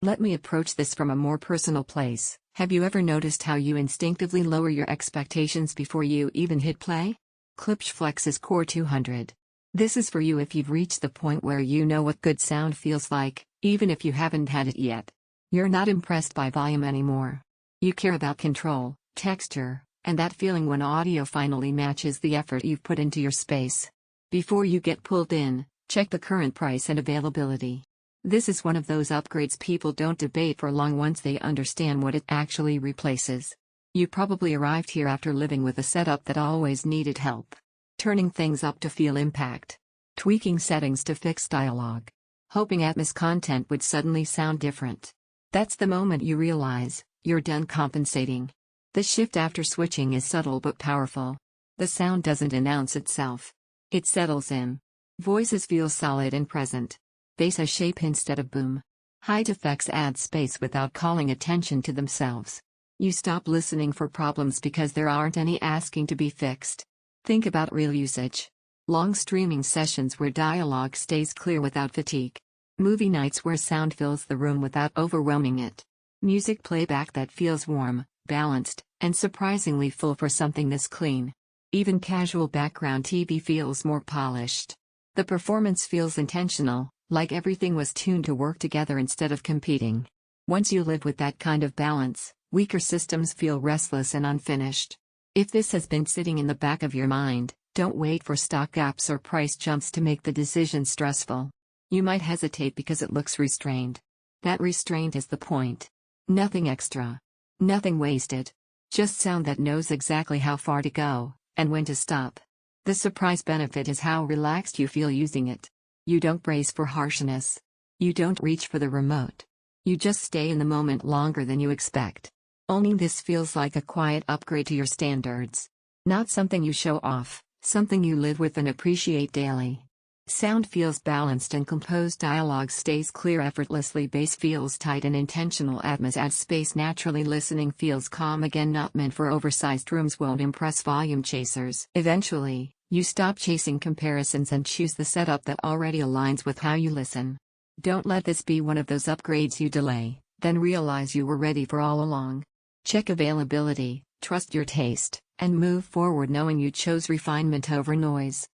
Let me approach this from a more personal place. Have you ever noticed how you instinctively lower your expectations before you even hit play? Klipsch Flexus CORE 200. This is for you if you've reached the point where you know what good sound feels like, even if you haven't had it yet. You're not impressed by volume anymore. You care about control, texture, and that feeling when audio finally matches the effort you've put into your space. Before you get pulled in, check the current price and availability. This is one of those upgrades people don't debate for long once they understand what it actually replaces. You probably arrived here after living with a setup that always needed help. Turning things up to feel impact. Tweaking settings to fix dialogue. Hoping Atmos content would suddenly sound different. That's the moment you realize you're done compensating. The shift after switching is subtle but powerful. The sound doesn't announce itself. It settles in. Voices feel solid and present. Bass has shape instead of boom. Height effects add space without calling attention to themselves. You stop listening for problems because there aren't any asking to be fixed. Think about real usage. Long streaming sessions where dialogue stays clear without fatigue. Movie nights where sound fills the room without overwhelming it. Music playback that feels warm, balanced, and surprisingly full for something this clean. Even casual background TV feels more polished. The performance feels intentional, like everything was tuned to work together instead of competing. Once you live with that kind of balance, weaker systems feel restless and unfinished. If this has been sitting in the back of your mind, don't wait for stock gaps or price jumps to make the decision stressful. You might hesitate because it looks restrained. That restraint is the point. Nothing extra. Nothing wasted. Just sound that knows exactly how far to go, and when to stop. The surprise benefit is how relaxed you feel using it. You don't brace for harshness. You don't reach for the remote. You just stay in the moment longer than you expect. Owning this feels like a quiet upgrade to your standards. Not something you show off, something you live with and appreciate daily. Sound feels balanced and composed, dialogue stays clear effortlessly, bass feels tight and intentional, Atmos adds space naturally, listening feels calm again, not meant for oversized rooms, won't impress volume chasers. Eventually, you stop chasing comparisons and choose the setup that already aligns with how you listen. Don't let this be one of those upgrades you delay, then realize you were ready for all along. Check availability, trust your taste, and move forward knowing you chose refinement over noise.